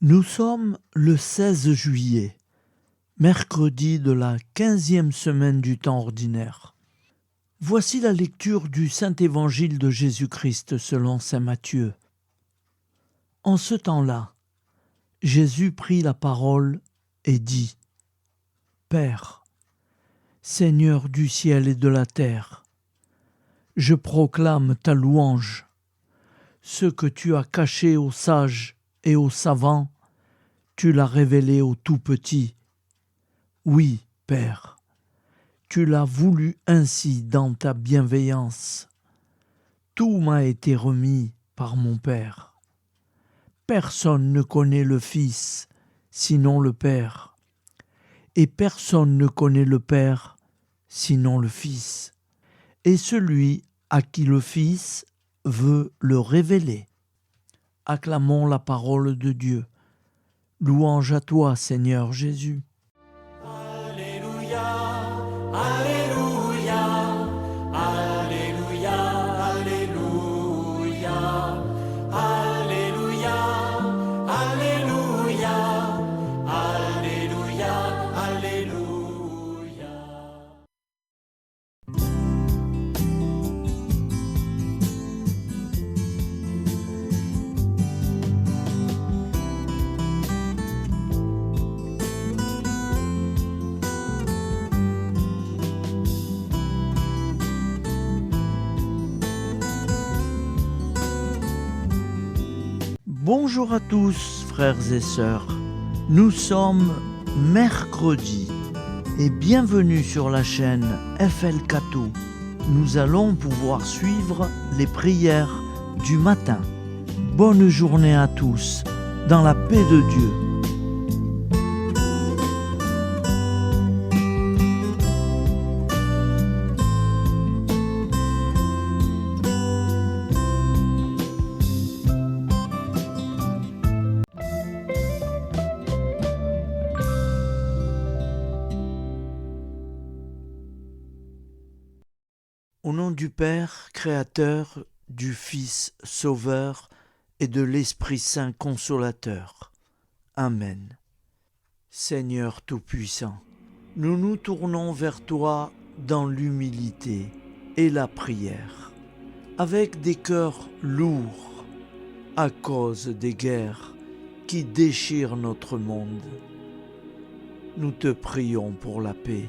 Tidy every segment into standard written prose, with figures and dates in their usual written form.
Nous sommes le 16 juillet, mercredi de la 15e semaine du temps ordinaire. Voici la lecture du Saint-Évangile de Jésus-Christ selon saint Matthieu. En ce temps-là, Jésus prit la parole et dit : Père, Seigneur du ciel et de la terre, je proclame ta louange. Ce que tu as caché aux sages et aux savants, tu l'as révélé aux tout-petits. Oui, Père, tu l'as voulu ainsi dans ta bienveillance. Tout m'a été remis par mon Père. Personne ne connaît le Fils, sinon le Père, et personne ne connaît le Père, sinon le Fils, et celui à qui le Fils veut le révéler. Acclamons la parole de Dieu. Louange à toi, Seigneur Jésus. Alléluia, Alléluia, Alléluia, Alléluia, Alléluia, Alléluia, Alléluia, Alléluia. Bonjour à tous, frères et sœurs. Nous sommes mercredi et bienvenue sur la chaîne FL Cato. Nous allons pouvoir suivre les prières du matin. Bonne journée à tous, dans la paix de Dieu. Au nom du Père, Créateur, du Fils, Sauveur, et de l'Esprit Saint Consolateur. Amen. Seigneur Tout-Puissant, nous nous tournons vers toi dans l'humilité et la prière, avec des cœurs lourds à cause des guerres qui déchirent notre monde. Nous te prions pour la paix,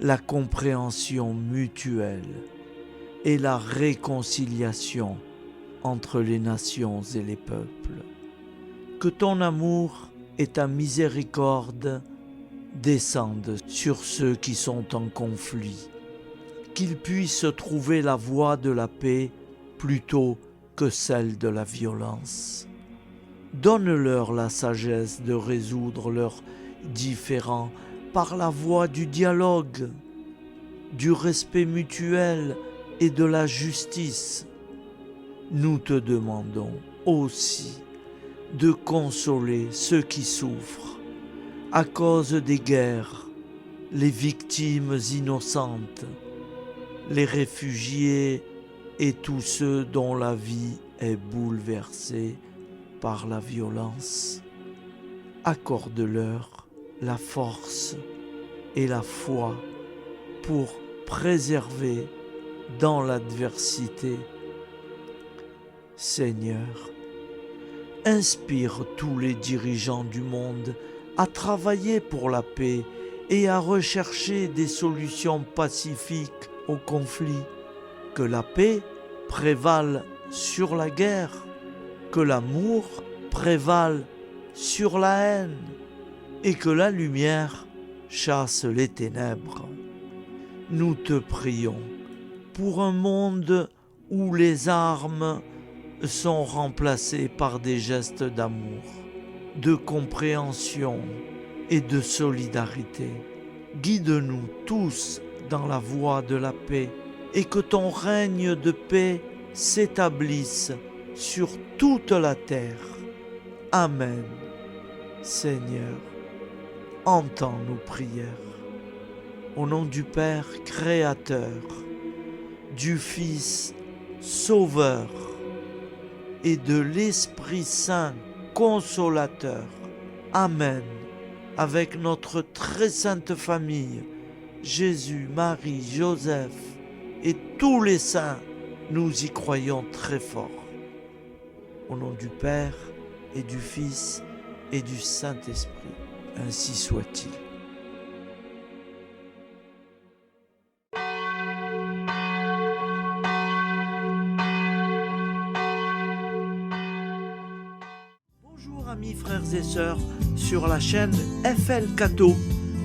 la compréhension mutuelle et la réconciliation entre les nations et les peuples. Que ton amour et ta miséricorde descendent sur ceux qui sont en conflit, qu'ils puissent trouver la voie de la paix plutôt que celle de la violence. Donne-leur la sagesse de résoudre leurs différends par la voie du dialogue, du respect mutuel et de la justice. Nous te demandons aussi de consoler ceux qui souffrent à cause des guerres, les victimes innocentes, les réfugiés et tous ceux dont la vie est bouleversée par la violence. Accorde-leur la force et la foi pour préserver dans l'adversité. Seigneur, inspire tous les dirigeants du monde à travailler pour la paix et à rechercher des solutions pacifiques aux conflits. Que la paix prévale sur la guerre, que l'amour prévale sur la haine, et que la lumière chasse les ténèbres. Nous te prions pour un monde où les armes sont remplacées par des gestes d'amour, de compréhension et de solidarité. Guide-nous tous dans la voie de la paix et que ton règne de paix s'établisse sur toute la terre. Amen. Seigneur, entends nos prières. Au nom du Père Créateur, du Fils Sauveur et de l'Esprit Saint consolateur. Amen. Avec notre très sainte famille, Jésus, Marie, Joseph et tous les saints, nous y croyons très fort. Au nom du Père et du Fils et du Saint-Esprit, ainsi soit-il. Bonjour amis frères et sœurs sur la chaîne FL Cato,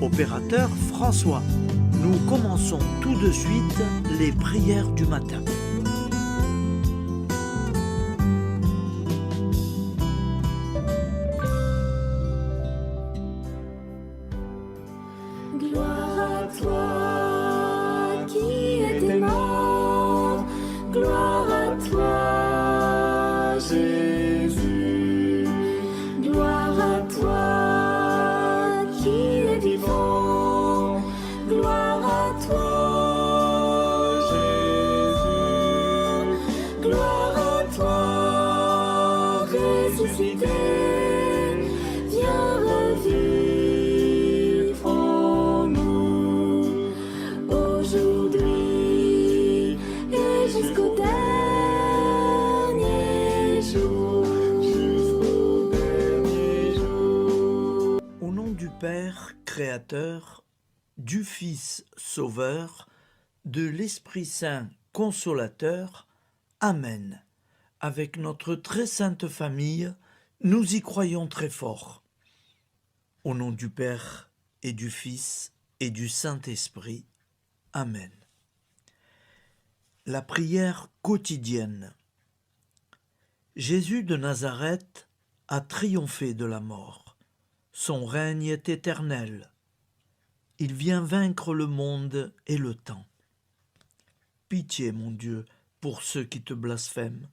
opérateur François. Nous commençons tout de suite les prières du matin. Gloire à toi qui étais mort, gloire à toi Jésus, gloire à toi qui es vivant, gloire à toi Jésus, gloire à toi ressuscité, viens revivre en nous aujourd'hui et jusqu'au dernier jour, jusqu'au dernier jour. Au nom du Père créateur, du Fils sauveur, de l'Esprit Saint consolateur. Amen. Avec notre très sainte famille, nous y croyons très fort. Au nom du Père et du Fils et du Saint-Esprit. Amen. La prière quotidienne. Jésus de Nazareth a triomphé de la mort. Son règne est éternel. Il vient vaincre le monde et le temps. Pitié, mon Dieu, pour ceux qui te blasphèment.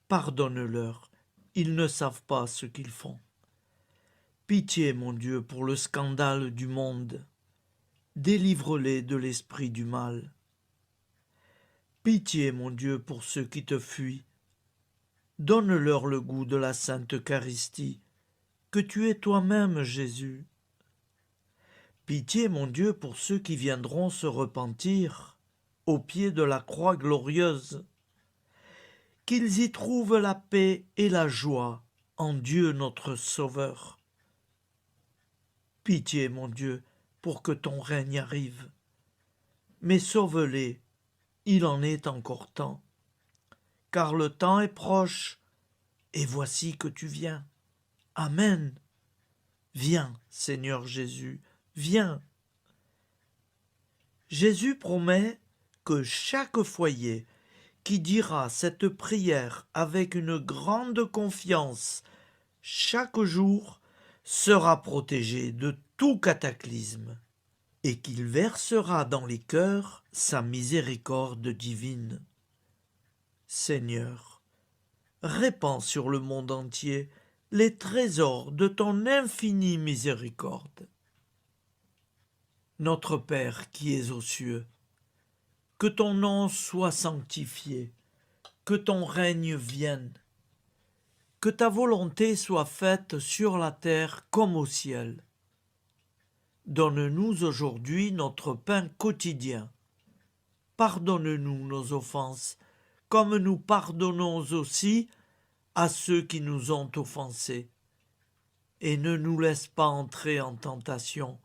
Pardonne-leur, ils ne savent pas ce qu'ils font. Pitié, mon Dieu, pour le scandale du monde. Délivre-les de l'esprit du mal. Pitié, mon Dieu, pour ceux qui te fuient. Donne-leur le goût de la Sainte Eucharistie, que tu es toi-même, Jésus. Pitié, mon Dieu, pour ceux qui viendront se repentir au pied de la croix glorieuse, qu'ils y trouvent la paix et la joie en Dieu notre Sauveur. Pitié, mon Dieu, pour que ton règne arrive. Mais sauve-les, il en est encore temps, car le temps est proche, et voici que tu viens. Amen. Viens, Seigneur Jésus, viens. Jésus promet que chaque foyer qui dira cette prière avec une grande confiance chaque jour sera protégé de tout cataclysme et qu'il versera dans les cœurs sa miséricorde divine. Seigneur, répands sur le monde entier les trésors de ton infinie miséricorde. Notre Père qui es aux cieux, que ton nom soit sanctifié, que ton règne vienne, que ta volonté soit faite sur la terre comme au ciel. Donne-nous aujourd'hui notre pain quotidien. Pardonne-nous nos offenses, comme nous pardonnons aussi à ceux qui nous ont offensés. Et ne nous laisse pas entrer en tentation,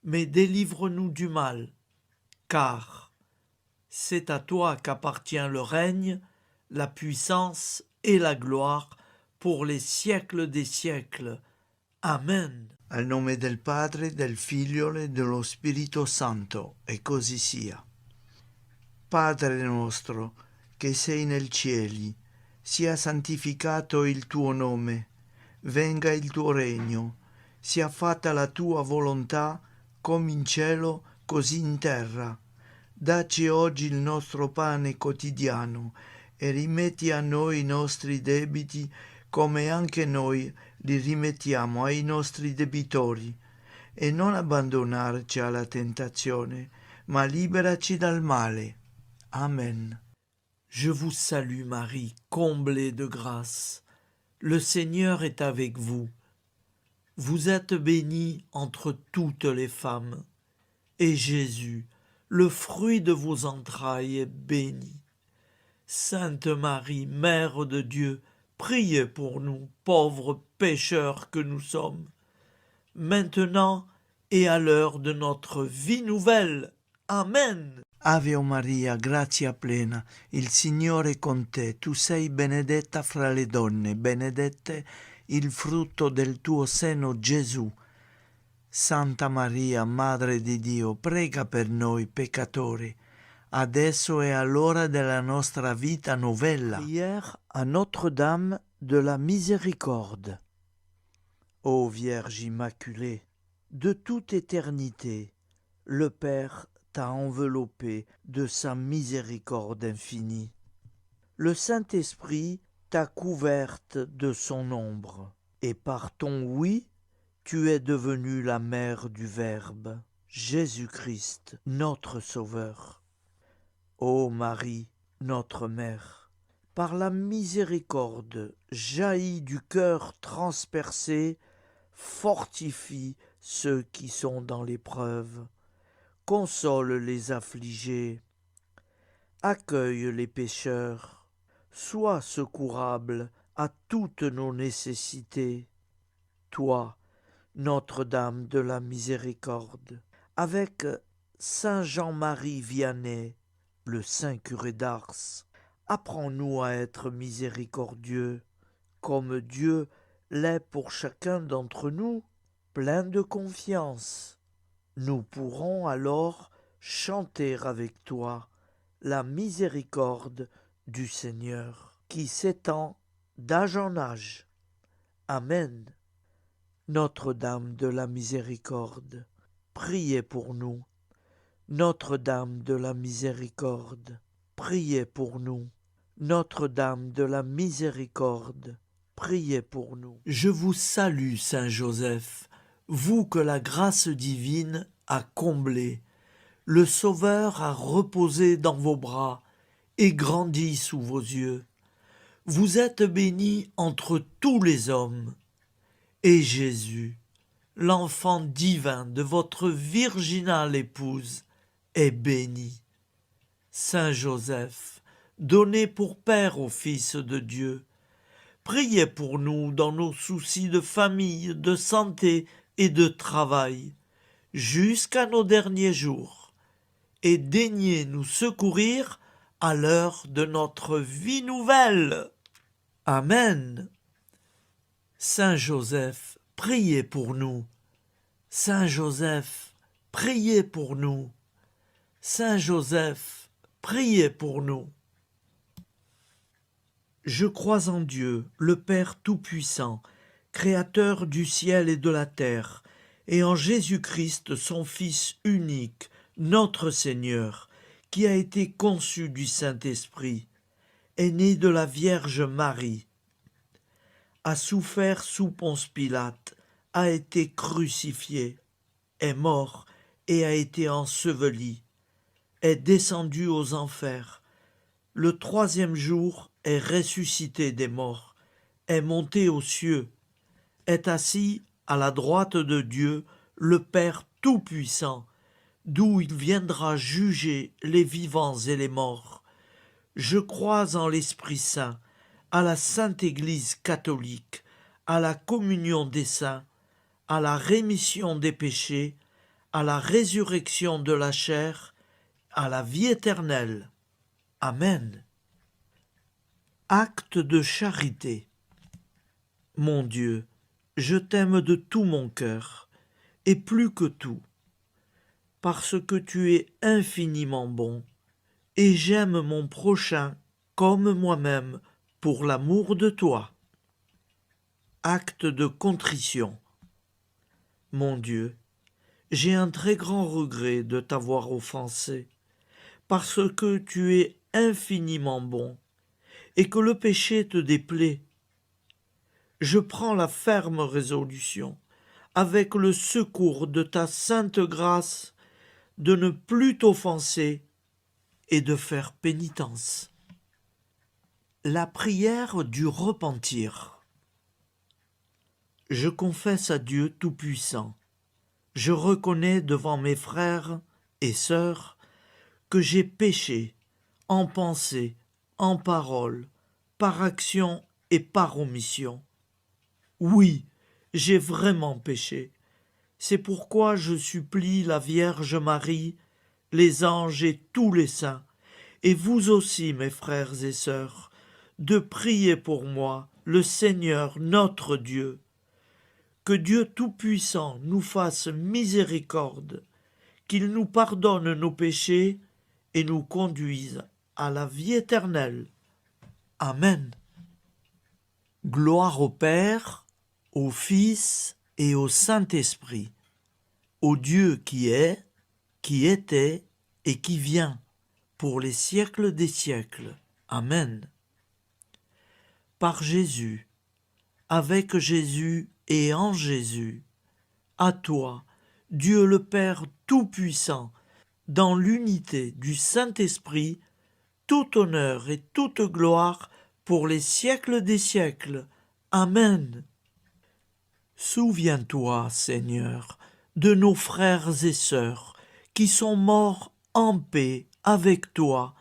mais délivre-nous du mal, car c'est à toi qu'appartient le règne, la puissance et la gloire pour les siècles des siècles. Amen. Al nome del Padre, del Figlio e dello Spirito Santo, e così sia. Padre nostro, che sei nel cieli, sia santificato il tuo nome, venga il tuo regno, sia fatta la tua volontà, come in cielo, così in terra. Dacci oggi il nostro pane quotidiano e rimetti a noi i nostri debiti come anche noi li rimettiamo ai nostri debitori, e non abbandonarci alla tentazione, ma liberaci dal male. Amen. Je vous salue Marie, comblée de grâce. Le Seigneur est avec vous. Vous êtes bénie entre toutes les femmes, et Jésus, le fruit de vos entrailles, est béni. Sainte Marie, Mère de Dieu, priez pour nous, pauvres pécheurs que nous sommes, maintenant et à l'heure de notre vie nouvelle. Amen. Ave Maria, grazia plena, il Signore è con te, tu sei benedetta fra le donne, benedetto il frutto del tuo seno, Gesù. Santa Maria, Madre di Dio, prega per noi peccatori, adesso e all'ora della nostra vita novella. Prière à Notre-Dame de la Miséricorde. Ô Vierge Immaculée, de toute éternité, le Père t'a enveloppé de sa miséricorde infinie. Le Saint-Esprit t'a couverte de son ombre, et par ton oui, tu es devenue la mère du Verbe, Jésus-Christ, notre Sauveur. Ô Marie, notre Mère, par la miséricorde jaillie du cœur transpercé, fortifie ceux qui sont dans l'épreuve, console les affligés, accueille les pécheurs, sois secourable à toutes nos nécessités. Toi, Notre-Dame de la Miséricorde, avec Saint Jean-Marie Vianney, le Saint curé d'Ars, apprends-nous à être miséricordieux, comme Dieu l'est pour chacun d'entre nous, plein de confiance. Nous pourrons alors chanter avec toi la miséricorde du Seigneur, qui s'étend d'âge en âge. Amen. Notre-Dame de la Miséricorde, priez pour nous. Notre-Dame de la Miséricorde, priez pour nous. Notre-Dame de la Miséricorde, priez pour nous. Je vous salue, Saint Joseph, vous que la grâce divine a comblé. Le Sauveur a reposé dans vos bras et grandi sous vos yeux. Vous êtes bénie entre tous les hommes. Et Jésus, l'enfant divin de votre virginale épouse, est béni. Saint Joseph, donné pour Père au Fils de Dieu, priez pour nous dans nos soucis de famille, de santé et de travail, jusqu'à nos derniers jours, et daignez nous secourir à l'heure de notre vie nouvelle. Amen. Saint Joseph, priez pour nous. Saint Joseph, priez pour nous. Saint Joseph, priez pour nous. Je crois en Dieu, le Père Tout-Puissant, Créateur du ciel et de la terre, et en Jésus-Christ, son Fils unique, notre Seigneur, qui a été conçu du Saint-Esprit, est né de la Vierge Marie, a souffert sous Ponce Pilate, a été crucifié, est mort et a été enseveli, est descendu aux enfers, le troisième jour est ressuscité des morts, est monté aux cieux, est assis à la droite de Dieu, le Père Tout-Puissant, d'où il viendra juger les vivants et les morts. Je crois en l'Esprit Saint, à la Sainte Église catholique, à la communion des saints, à la rémission des péchés, à la résurrection de la chair, à la vie éternelle. Amen. Acte de charité. Mon Dieu, je t'aime de tout mon cœur, et plus que tout, parce que tu es infiniment bon, et j'aime mon prochain comme moi-même, pour l'amour de toi. Acte de contrition. Mon Dieu, j'ai un très grand regret de t'avoir offensé, parce que tu es infiniment bon, et que le péché te déplaît. Je prends la ferme résolution, avec le secours de ta sainte grâce, de ne plus t'offenser et de faire pénitence. La prière du repentir. Je confesse à Dieu Tout-Puissant. Je reconnais devant mes frères et sœurs que j'ai péché en pensée, en parole, par action et par omission. Oui, j'ai vraiment péché. C'est pourquoi je supplie la Vierge Marie, les anges et tous les saints, et vous aussi, mes frères et sœurs, de prier pour moi, le Seigneur notre Dieu. Que Dieu Tout-Puissant nous fasse miséricorde, qu'il nous pardonne nos péchés et nous conduise à la vie éternelle. Amen. Gloire au Père, au Fils et au Saint-Esprit, au Dieu qui est, qui était et qui vient, pour les siècles des siècles. Amen. Par Jésus, avec Jésus et en Jésus, à toi, Dieu le Père Tout-Puissant, dans l'unité du Saint-Esprit, tout honneur et toute gloire pour les siècles des siècles. Amen. Souviens-toi, Seigneur, de nos frères et sœurs qui sont morts en paix avec toi.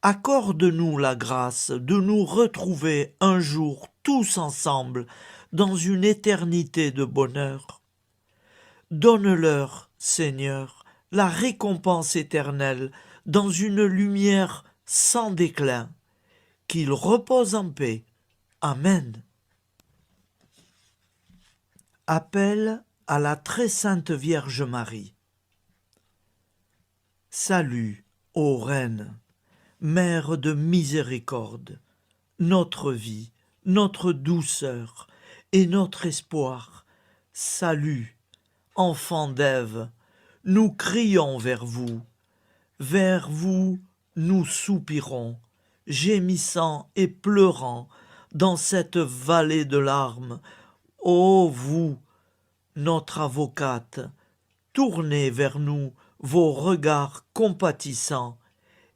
Accorde-nous la grâce de nous retrouver un jour tous ensemble dans une éternité de bonheur. Donne-leur, Seigneur, la récompense éternelle dans une lumière sans déclin. Qu'ils reposent en paix. Amen. Appel à la très sainte Vierge Marie. Salut, ô Reine, Mère de miséricorde, notre vie, notre douceur et notre espoir. Salut, enfant d'Ève, nous crions vers vous nous soupirons, gémissant et pleurant dans cette vallée de larmes. Ô vous, notre avocate, tournez vers nous vos regards compatissants,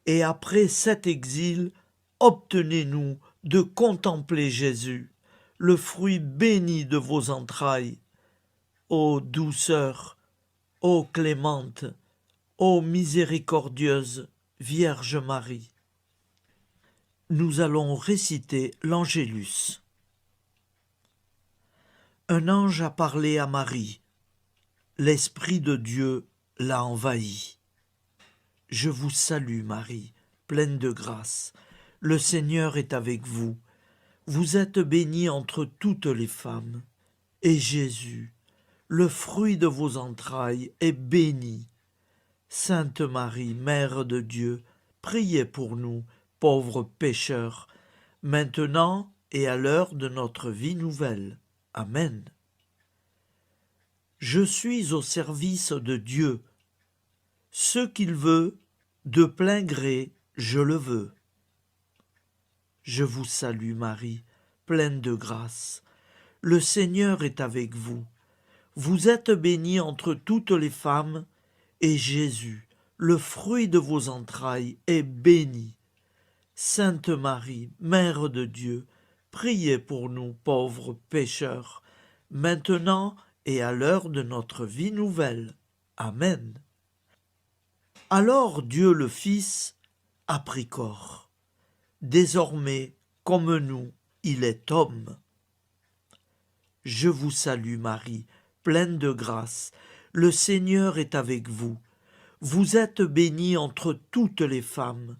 et après cet exil, obtenez-nous de contempler Jésus, le fruit béni de vos entrailles. Ô douceur, ô clémente, ô miséricordieuse Vierge Marie. Nous allons réciter l'Angélus. Un ange a parlé à Marie. L'Esprit de Dieu l'a envahie. Je vous salue, Marie, pleine de grâce. Le Seigneur est avec vous. Vous êtes bénie entre toutes les femmes. Et Jésus, le fruit de vos entrailles, est béni. Sainte Marie, Mère de Dieu, priez pour nous, pauvres pécheurs, maintenant et à l'heure de notre vie nouvelle. Amen. Je suis au service de Dieu. Ce qu'il veut, de plein gré, je le veux. Je vous salue, Marie, pleine de grâce. Le Seigneur est avec vous. Vous êtes bénie entre toutes les femmes, et Jésus, le fruit de vos entrailles, est béni. Sainte Marie, Mère de Dieu, priez pour nous pauvres pécheurs, maintenant et à l'heure de notre vie nouvelle. Amen. Alors Dieu le Fils a pris corps. Désormais, comme nous, il est homme. Je vous salue Marie, pleine de grâce. Le Seigneur est avec vous. Vous êtes bénie entre toutes les femmes,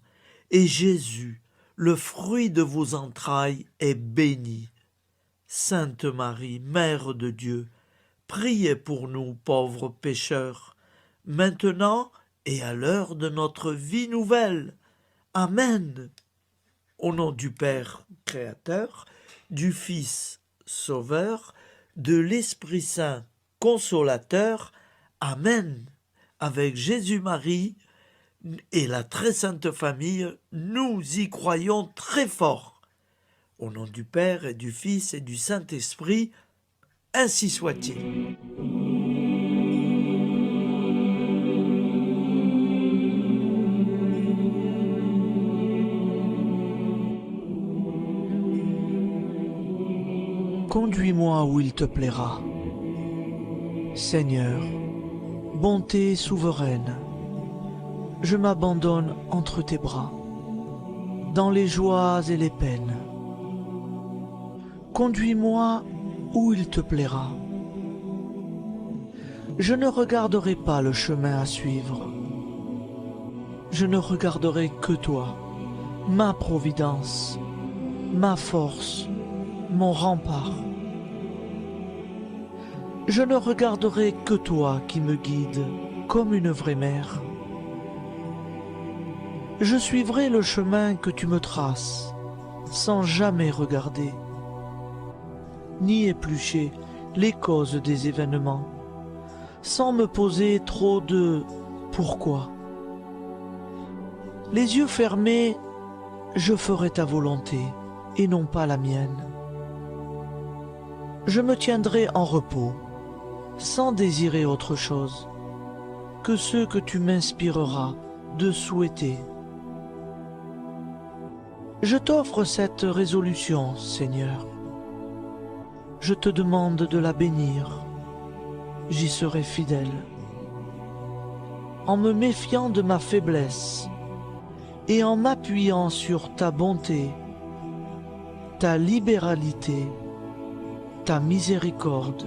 et Jésus, le fruit de vos entrailles, est béni. Sainte Marie, Mère de Dieu, priez pour nous pauvres pécheurs, maintenant et à l'heure de notre vie nouvelle. Amen. Au nom du Père Créateur, du Fils Sauveur, de l'Esprit Saint Consolateur. Amen. Avec Jésus-Marie et la très sainte famille, nous y croyons très fort. Au nom du Père et du Fils et du Saint-Esprit, ainsi soit-il. conduis-moi où il te plaira. Seigneur, bonté souveraine, je m'abandonne entre tes bras, dans les joies et les peines. Conduis-moi où il te plaira. Je ne regarderai pas le chemin à suivre. Je ne regarderai que toi, ma providence, ma force, mon rempart. Je ne regarderai que toi qui me guides comme une vraie mère. Je suivrai le chemin que tu me traces, sans jamais regarder, ni éplucher les causes des événements, sans me poser trop de pourquoi. Les yeux fermés, je ferai ta volonté et non pas la mienne. Je me tiendrai en repos, sans désirer autre chose que ce que tu m'inspireras de souhaiter. Je t'offre cette résolution, Seigneur. Je te demande de la bénir. J'y serai fidèle. En me méfiant de ma faiblesse et en m'appuyant sur ta bonté, ta libéralité, ta miséricorde.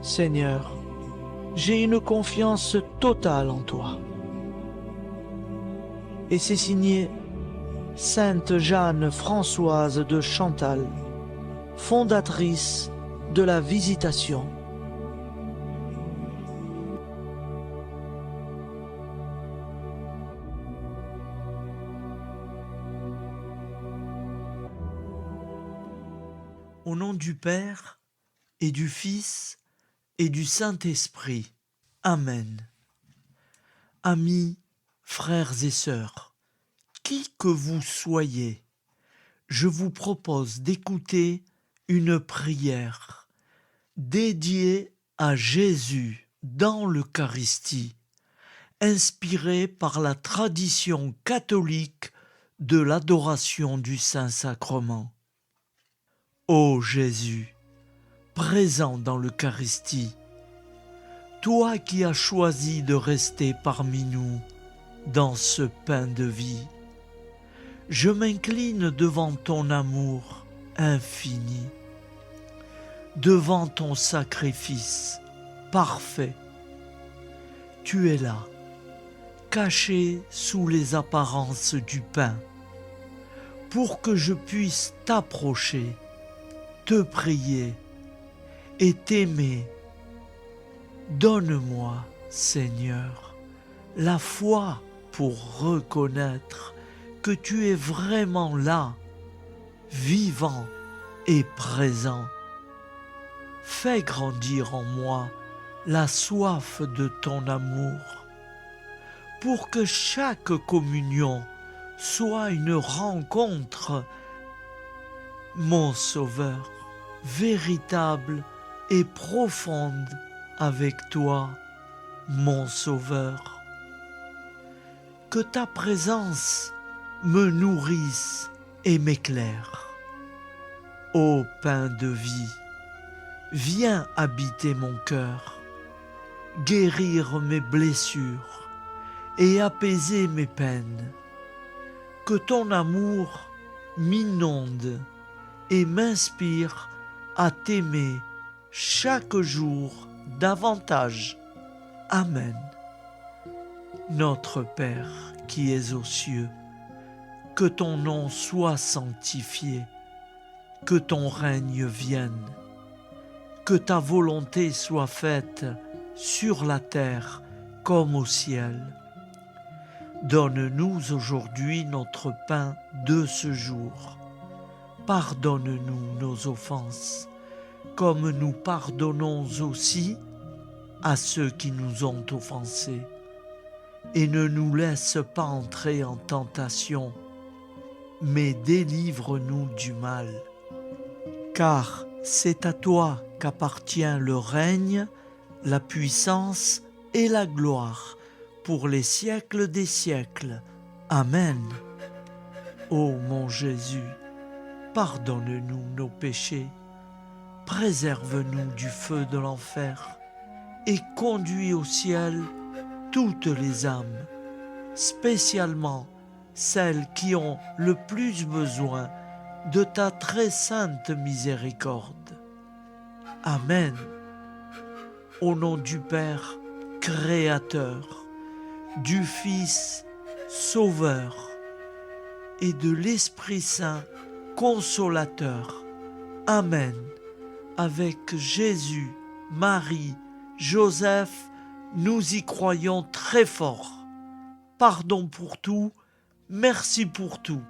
Seigneur, j'ai une confiance totale en toi. Et c'est signé Sainte Jeanne Françoise de Chantal, fondatrice de la Visitation. Au nom du Père et du Fils et du Saint-Esprit. Amen. Amis, frères et sœurs, qui que vous soyez, je vous propose d'écouter une prière dédiée à Jésus dans l'Eucharistie, inspirée par la tradition catholique de l'adoration du Saint-Sacrement. Ô Jésus, présent dans l'Eucharistie, toi qui as choisi de rester parmi nous dans ce pain de vie, je m'incline devant ton amour infini, devant ton sacrifice parfait. Tu es là, caché sous les apparences du pain, pour que je puisse t'approcher, te prier et t'aimer. Donne-moi, Seigneur, la foi pour reconnaître que tu es vraiment là, vivant et présent. Fais grandir en moi la soif de ton amour, pour que chaque communion soit une rencontre, mon Sauveur, véritable et profonde avec toi, mon Sauveur. Que ta présence me nourrisse et m'éclaire. Ô pain de vie, viens habiter mon cœur, guérir mes blessures et apaiser mes peines. Que ton amour m'inonde et m'inspire à t'aimer chaque jour davantage. Amen. Notre Père qui es aux cieux, que ton nom soit sanctifié, que ton règne vienne, que ta volonté soit faite sur la terre comme au ciel. Donne-nous aujourd'hui notre pain de ce jour. Pardonne-nous nos offenses, comme nous pardonnons aussi à ceux qui nous ont offensés. Et ne nous laisse pas entrer en tentation, mais délivre-nous du mal. Car c'est à toi qu'appartient le règne, la puissance et la gloire pour les siècles des siècles. Amen. Ô mon Jésus, pardonne-nous nos péchés, préserve-nous du feu de l'enfer et conduis au ciel toutes les âmes, spécialement celles qui ont le plus besoin de ta très sainte miséricorde. Amen. Au nom du Père Créateur, du Fils Sauveur et de l'Esprit Saint Consolateur. Amen. Avec Jésus, Marie, Joseph, nous y croyons très fort. Pardon pour tout, merci pour tout.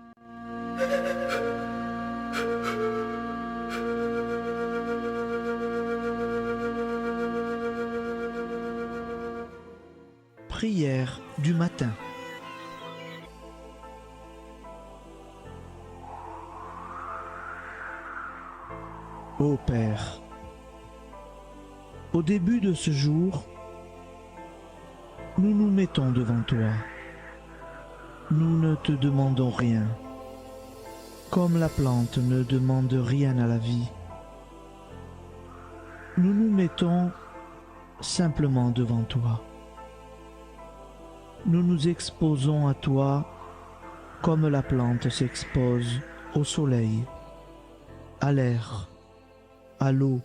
Prière du matin. Ô Père, au début de ce jour, nous nous mettons devant toi. Nous ne te demandons rien, comme la plante ne demande rien à la vie. Nous nous mettons simplement devant toi. Nous nous exposons à toi comme la plante s'expose au soleil, à l'air, à l'eau,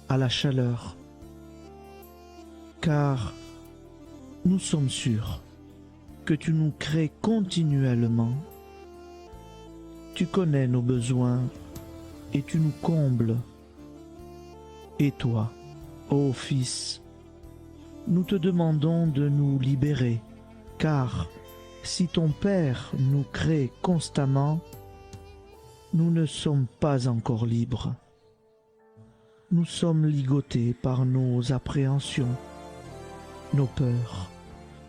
à la chaleur. Car nous sommes sûrs que tu nous crées continuellement. Tu connais nos besoins et tu nous combles. Et toi, ô Fils, nous te demandons de nous libérer, car si ton Père nous crée constamment, nous ne sommes pas encore libres. Nous sommes ligotés par nos appréhensions, nos peurs,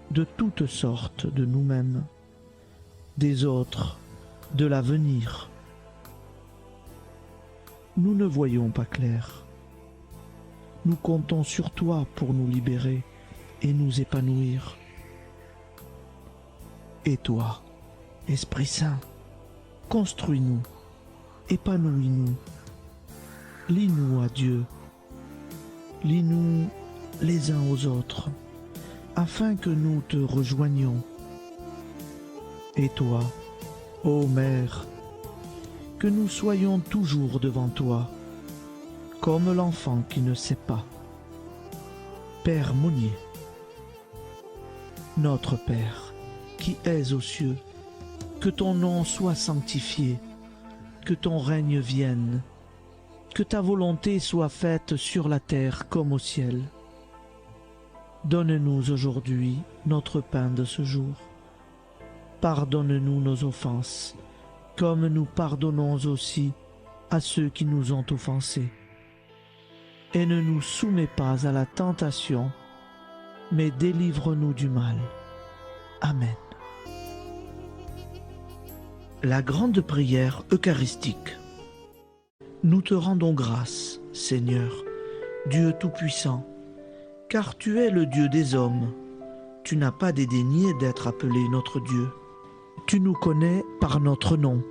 de toutes sortes de nous-mêmes, des autres, de l'avenir. Nous ne voyons pas clair. Nous comptons sur toi pour nous libérer et nous épanouir. Et toi, Esprit Saint, construis-nous, épanouis-nous, lie-nous à Dieu, lie-nous les uns aux autres, afin que nous te rejoignions. Et toi, ô Mère, que nous soyons toujours devant toi, comme l'enfant qui ne sait pas. Père Monnier, notre Père, qui es aux cieux, que ton nom soit sanctifié, que ton règne vienne, que ta volonté soit faite sur la terre comme au ciel. Donne-nous aujourd'hui notre pain de ce jour. Pardonne-nous nos offenses, comme nous pardonnons aussi à ceux qui nous ont offensés. Et ne nous soumets pas à la tentation, mais délivre-nous du mal. Amen. La grande prière eucharistique. Nous te rendons grâce, Seigneur, Dieu Tout-Puissant, car tu es le Dieu des hommes. Tu n'as pas dédaigné d'être appelé notre Dieu. Tu nous connais par notre nom,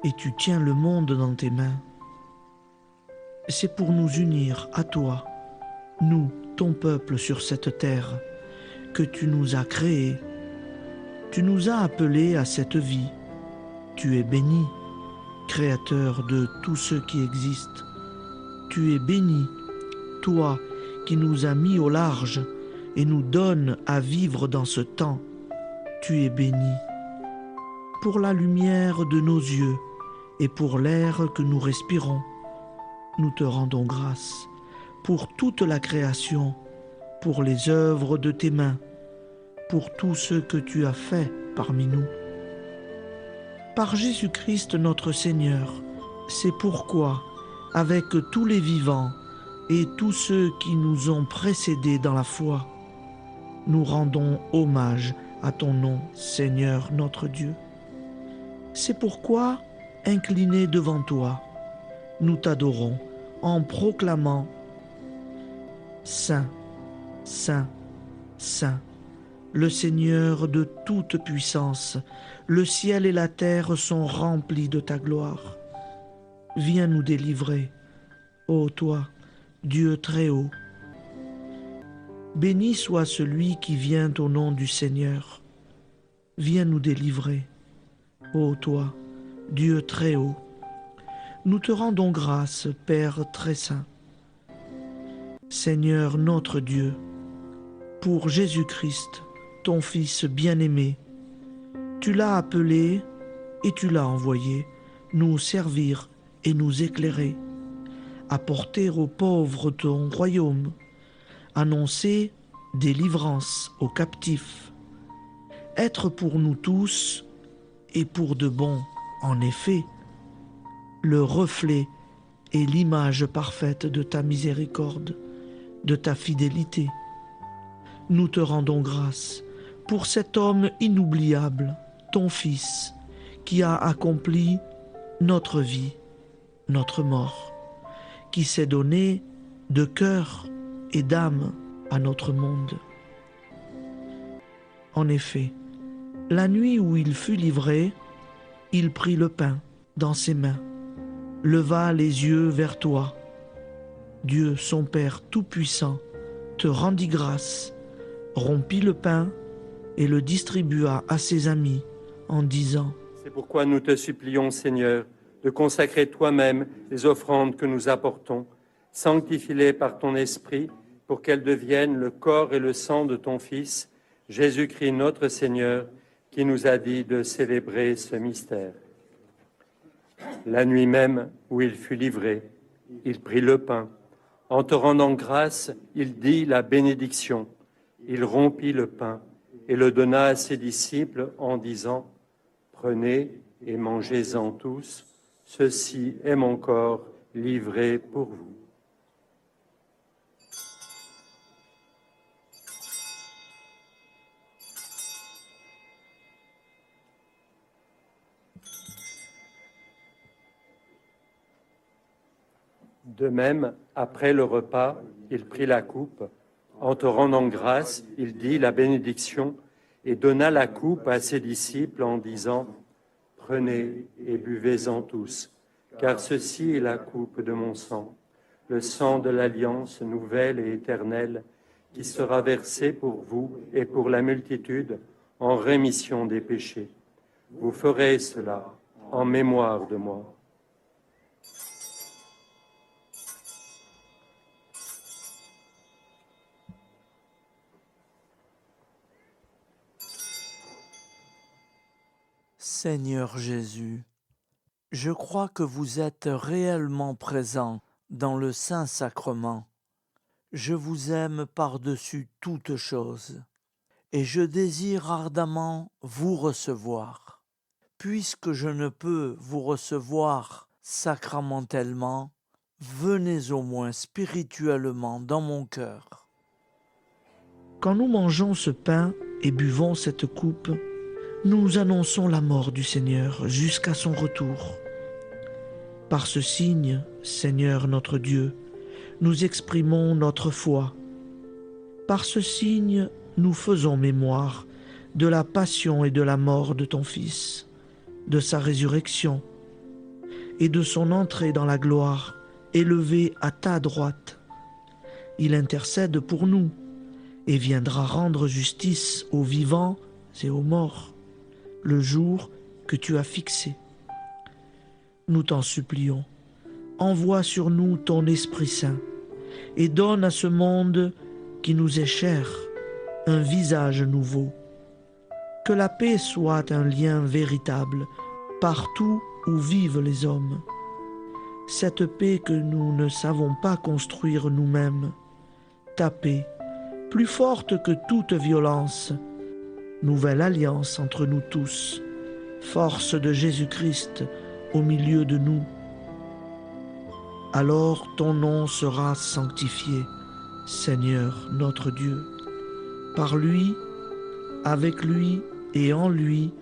et tu tiens le monde dans tes mains. C'est pour nous unir à toi, nous, ton peuple sur cette terre, que tu nous as créés. Tu nous as appelés à cette vie. Tu es béni, Créateur de tout ce qui existe. Tu es béni, toi qui nous as mis au large et nous donnes à vivre dans ce temps. Tu es béni. Pour la lumière de nos yeux et pour l'air que nous respirons, nous te rendons grâce pour toute la création, pour les œuvres de tes mains, pour tout ce que tu as fait parmi nous. Par Jésus-Christ notre Seigneur, c'est pourquoi, avec tous les vivants et tous ceux qui nous ont précédés dans la foi, nous rendons hommage à ton nom, Seigneur notre Dieu. C'est pourquoi, inclinés devant toi, nous t'adorons en proclamant « Saint, Saint, Saint, le Seigneur de toute puissance. Le ciel et la terre sont remplis de ta gloire. Viens nous délivrer, ô toi, Dieu très haut. Béni soit celui qui vient au nom du Seigneur. Viens nous délivrer, ô toi, Dieu très haut. Nous te rendons grâce, Père très saint. Seigneur notre Dieu, pour Jésus-Christ, ton Fils bien-aimé, tu l'as appelé et tu l'as envoyé nous servir et nous éclairer, apporter aux pauvres ton royaume, annoncer délivrance aux captifs, être pour nous tous et pour de bon, en effet, le reflet et l'image parfaite de ta miséricorde, de ta fidélité. Nous te rendons grâce pour cet homme inoubliable, ton Fils, qui a accompli notre vie, notre mort, qui s'est donné de cœur et d'âme à notre monde. En effet, la nuit où il fut livré, il prit le pain dans ses mains, leva les yeux vers toi. Dieu, son Père tout-puissant, te rendit grâce, rompit le pain et le distribua à ses amis en disant : C'est pourquoi nous te supplions, Seigneur, de consacrer toi-même les offrandes que nous apportons, sanctifie-les par ton Esprit, pour qu'elles deviennent le corps et le sang de ton Fils, Jésus-Christ notre Seigneur, qui nous a dit de célébrer ce mystère. La nuit même où il fut livré, il prit le pain. En te rendant grâce, il dit la bénédiction. Il rompit le pain et le donna à ses disciples en disant : Prenez et mangez-en tous, ceci est mon corps livré pour vous. De même, après le repas, il prit la coupe. En te rendant grâce, il dit la bénédiction et donna la coupe à ses disciples en disant : Prenez et buvez-en tous, car ceci est la coupe de mon sang, le sang de l'alliance nouvelle et éternelle, qui sera versé pour vous et pour la multitude en rémission des péchés. Vous ferez cela en mémoire de moi. Seigneur Jésus, je crois que vous êtes réellement présent dans le Saint-Sacrement. Je vous aime par-dessus toute chose et je désire ardemment vous recevoir. Puisque je ne peux vous recevoir sacramentellement, venez au moins spirituellement dans mon cœur. Quand nous mangeons ce pain et buvons cette coupe, nous annonçons la mort du Seigneur jusqu'à son retour. Par ce signe, Seigneur notre Dieu, nous exprimons notre foi. Par ce signe, nous faisons mémoire de la passion et de la mort de ton Fils, de sa résurrection et de son entrée dans la gloire, élevé à ta droite. Il intercède pour nous et viendra rendre justice aux vivants et aux morts, le jour que tu as fixé. Nous t'en supplions, envoie sur nous ton Esprit Saint et donne à ce monde qui nous est cher un visage nouveau. Que la paix soit un lien véritable partout où vivent les hommes. Cette paix que nous ne savons pas construire nous-mêmes, ta paix, plus forte que toute violence, nouvelle alliance entre nous tous, force de Jésus-Christ au milieu de nous. Alors ton nom sera sanctifié, Seigneur notre Dieu. Par lui, avec lui et en lui,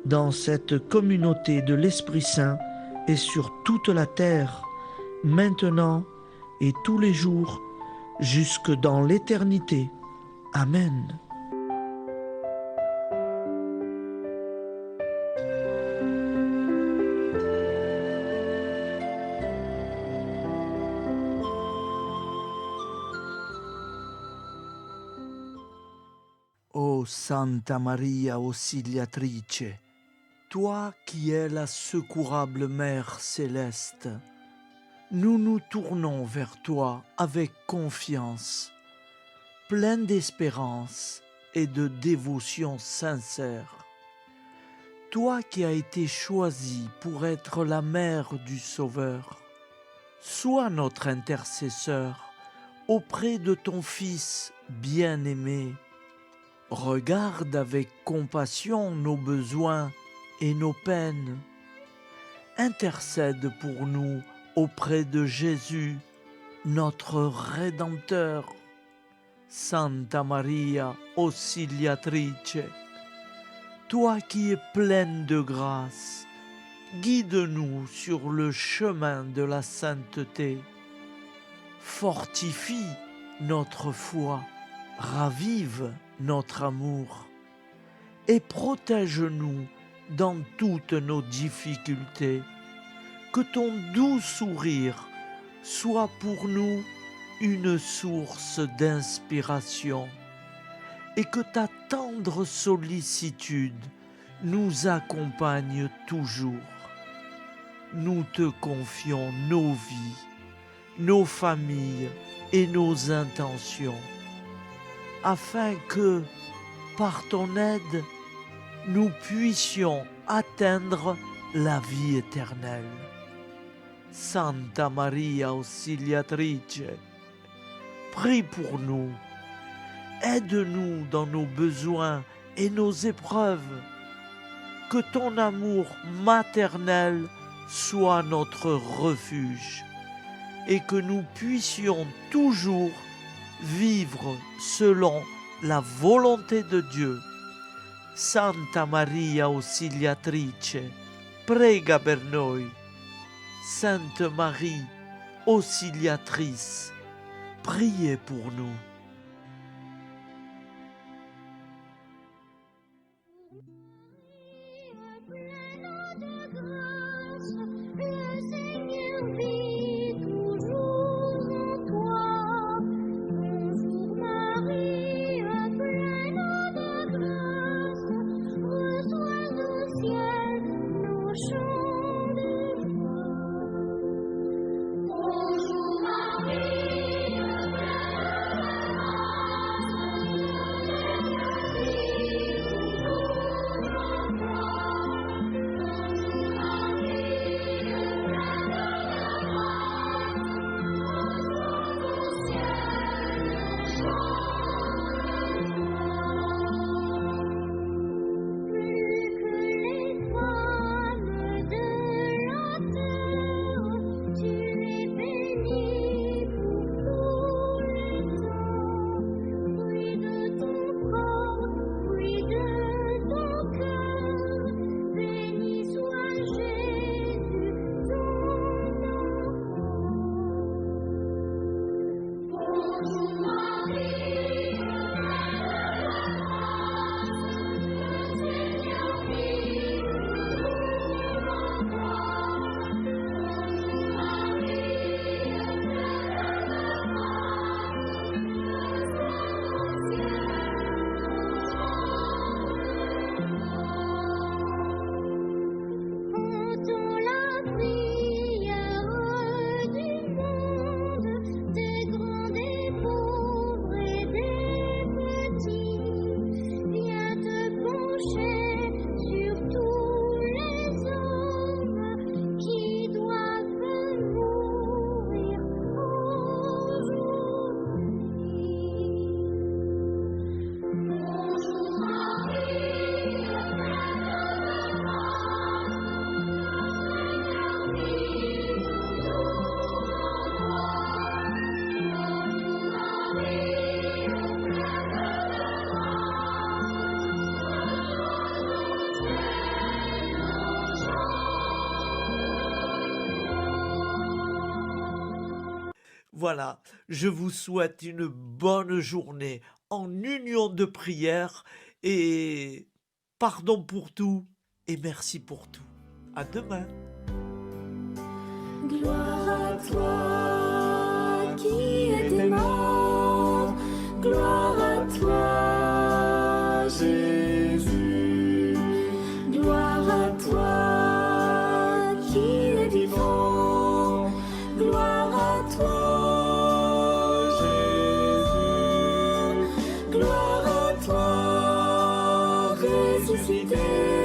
dans cette communauté de l'Esprit Saint et sur toute la terre, maintenant et tous les jours, jusque dans l'éternité. Amen. Ô Santa Maria Auxiliatrice, toi qui es la secourable Mère céleste, nous nous tournons vers toi avec confiance, plein d'espérance et de dévotion sincère. Toi qui as été choisie pour être la mère du Sauveur, sois notre intercesseur auprès de ton Fils bien-aimé. Regarde avec compassion nos besoins et nos peines. Intercède pour nous auprès de Jésus, notre Rédempteur. Santa Maria Auxiliatrice, toi qui es pleine de grâce, guide-nous sur le chemin de la sainteté. Fortifie notre foi, ravive notre amour et protège-nous dans toutes nos difficultés. Que ton doux sourire soit pour nous une source d'inspiration et que ta tendre sollicitude nous accompagne toujours. Nous te confions nos vies, nos familles et nos intentions, afin que, par ton aide, nous puissions atteindre la vie éternelle. Santa Maria Auxiliatrice, prie pour nous, aide-nous dans nos besoins et nos épreuves, que ton amour maternel soit notre refuge et que nous puissions toujours vivre selon la volonté de Dieu. Santa Maria Auxiliatrice, prega per noi. Sainte Marie, Auxiliatrice, priez pour nous. Voilà, je vous souhaite une bonne journée en union de prière et pardon pour tout et merci pour tout. À demain. Gloire à toi qui es mort, gloire à toi fidèle.